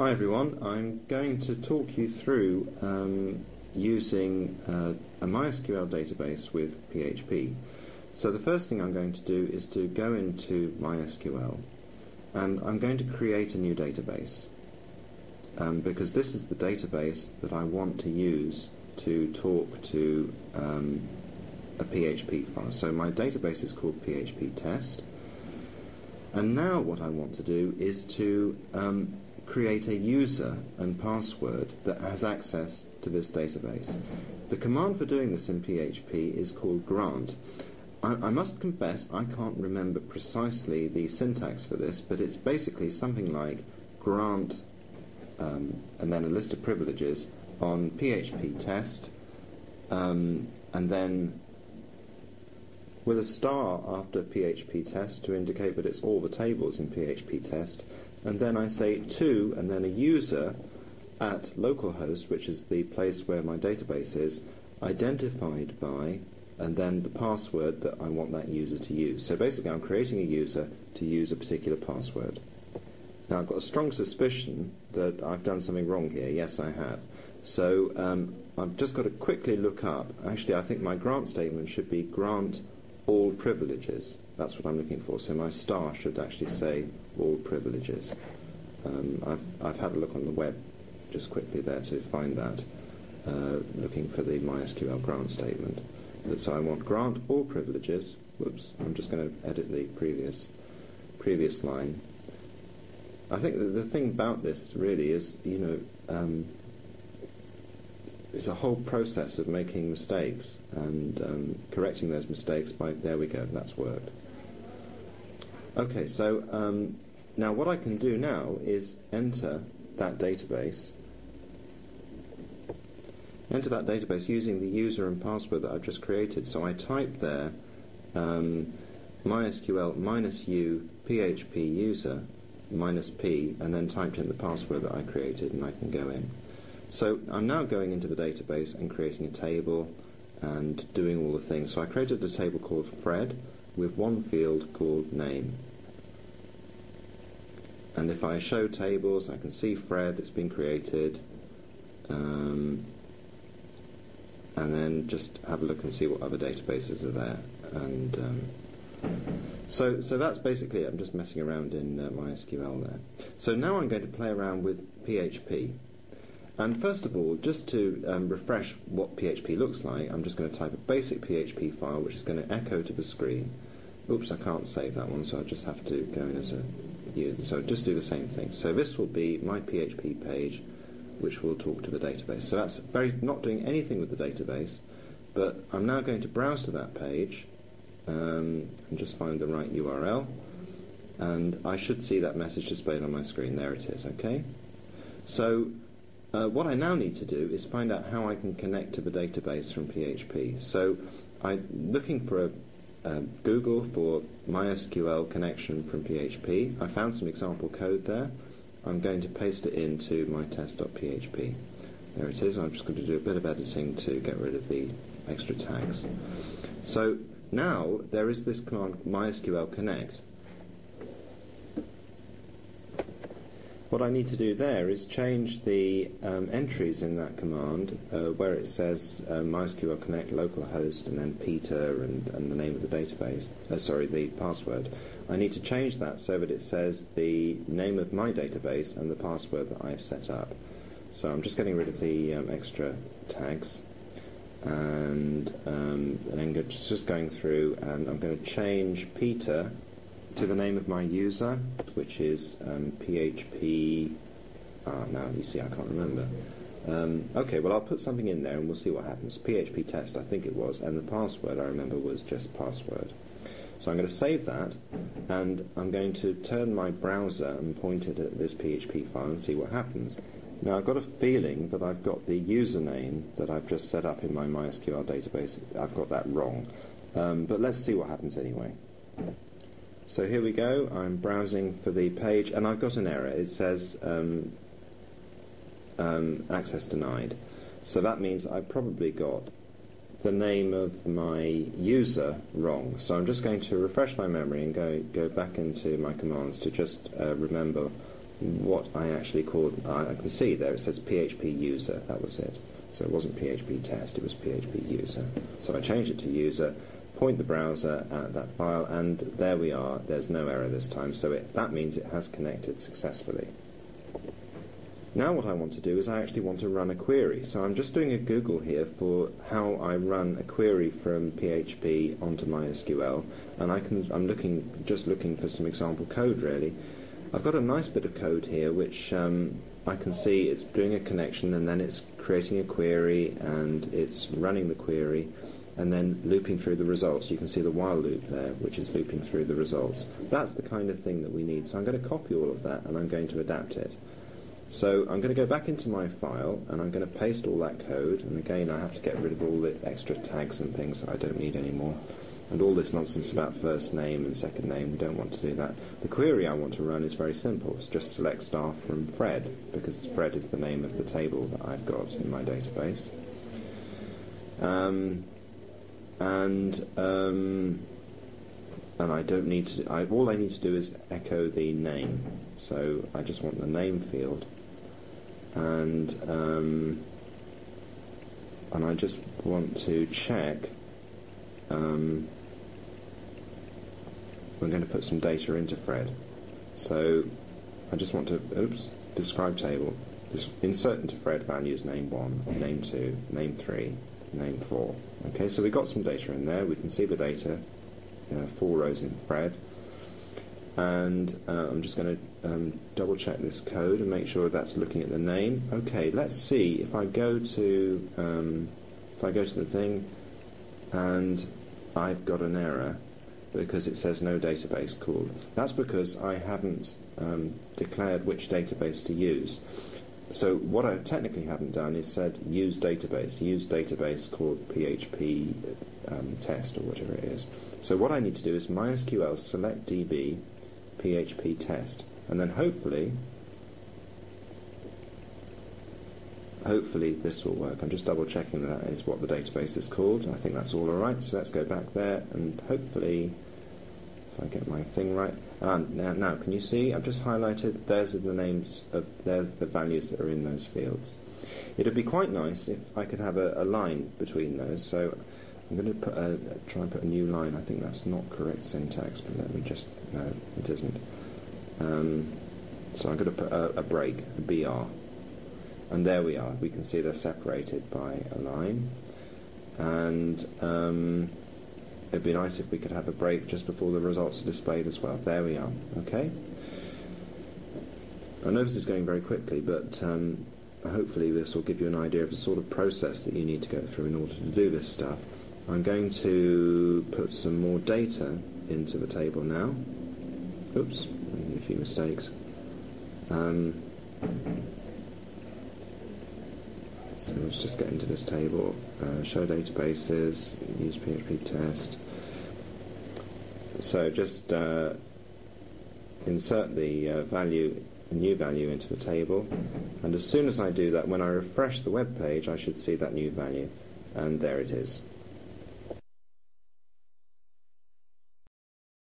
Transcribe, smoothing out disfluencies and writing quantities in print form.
Hi everyone, I'm going to talk you through using a MySQL database with PHP. So the first thing I'm going to do is to go into MySQL and I'm going to create a new database because this is the database that I want to use to talk to a PHP file. So my database is called PHP test, and now what I want to do is to create a user and password that has access to this database. The command for doing this in PHP is called grant. I must confess I can't remember precisely the syntax for this, but it's basically something like grant and then a list of privileges on PHP test, and then with a star after PHP test to indicate that it's all the tables in PHP test, and then I say to and then a user at localhost, which is the place where my database is, identified by, and then the password that I want that user to use. So basically I'm creating a user to use a particular password. Now I've got a strong suspicion that I've done something wrong here. Yes, I have. So I've just got to quickly look up. Actually, I think my grant statement should be grant all privileges. That's what I'm looking for. So my star should actually say all privileges. I've had a look on the web just quickly there to find that, looking for the MySQL grant statement. So I want grant all privileges. Whoops, I'm just going to edit the previous line. I think that the thing about this really is, it's a whole process of making mistakes and correcting those mistakes by, there we go, that's worked. Okay, so now what I can do now is enter that database using the user and password that I've just created. So I type there mysql -u php user -p and then typed in the password that I created, and I can go in. So I'm now going into the database and creating a table and doing all the things. So I created a table called Fred with one field called name. And if I show tables, I can see Fred, it's been created, and then just have a look and see what other databases are there. And so that's basically it. I'm just messing around in MySQL there. So now I'm going to play around with PHP. And first of all, just to refresh what PHP looks like, I'm just going to type a basic PHP file which is going to echo to the screen. Oops, I can't save that one, so I just have to go in as a user. So just do the same thing. So this will be my PHP page which will talk to the database. So that's not doing anything with the database, but I'm now going to browse to that page and just find the right URL, and I should see that message displayed on my screen. There it is, okay? So what I now need to do is find out how I can connect to the database from PHP. So I'm looking for Google for MySQL connection from PHP. I found some example code there. I'm going to paste it into my test.php. There it is. I'm just going to do a bit of editing to get rid of the extra tags. So now there is this command mysql connect. What I need to do there is change the entries in that command where it says mysql connect localhost and then Peter and the name of the database, the password. I need to change that so that it says the name of my database and the password that I've set up. So I'm just getting rid of the extra tags, and then just going through, and I'm going to change Peter to the name of my user, which is PHP. Now you see I can't remember. Okay, well I'll put something in there and we'll see what happens. PHP test, I think it was, and the password I remember was just password. So I'm going to save that, and I'm going to turn my browser and point it at this PHP file and see what happens. Now I've got a feeling that I've got the username that I've just set up in my MySQL database, I've got that wrong. But let's see what happens anyway. So here we go, I'm browsing for the page, and I've got an error. It says access denied. So that means I've probably got the name of my user wrong. So I'm just going to refresh my memory and go back into my commands to just remember what I actually called. I can see there it says PHP user. That was it. So it wasn't PHP test, it was PHP user. So I changed it to user, point the browser at that file, and there we are. There's no error this time, so that means it has connected successfully. Now what I want to do is I actually want to run a query. So I'm just doing a Google here for how I run a query from PHP onto MySQL, and I'm just looking for some example code really. I've got a nice bit of code here which I can see it's doing a connection, and then it's creating a query, and it's running the query, and then looping through the results. You can see the while loop there, which is looping through the results. That's the kind of thing that we need. So I'm going to copy all of that, and I'm going to adapt it. So I'm going to go back into my file, and I'm going to paste all that code, and again I have to get rid of all the extra tags and things that I don't need anymore. And all this nonsense about first name and second name, we don't want to do that. The query I want to run is very simple. It's just select star from Fred, because Fred is the name of the table that I've got in my database. And I don't need to. All I need to do is echo the name. So I just want the name field, and I just want to check. We're going to put some data into Fred. So I just want to, describe table. Insert into Fred values name 1, name 2, name 3, name 4. Okay, so we got some data in there. We can see the data, 4 rows in Fred. And I'm just going to double check this code and make sure that's looking at the name. Okay, let's see if I go to the thing, and I've got an error because it says no database called. That's because I haven't declared which database to use. So what I technically haven't done is said use database called PHP test or whatever it is. So what I need to do is MySQL select DB PHP test, and then hopefully this will work. I'm just double checking that is what the database is called. I think that's all alright, so let's go back there, and hopefully, if I get my thing right, now can you see I've just highlighted, there's the values that are in those fields. It would be quite nice if I could have a line between those, so I'm going to try and put a new line. I think that's not correct syntax, but let me just, no, it isn't. So I'm going to put a break, a BR. And there we are. We can see they're separated by a line. And it'd be nice if we could have a break just before the results are displayed as well. There we are. Okay. I know this is going very quickly, but hopefully this will give you an idea of the sort of process that you need to go through in order to do this stuff. I'm going to put some more data into the table now. Oops, I made a few mistakes. So let's just get into this table. Show databases, use PHP test. So just insert the new value into the table, and as soon as I do that, when I refresh the web page, I should see that new value, and there it is.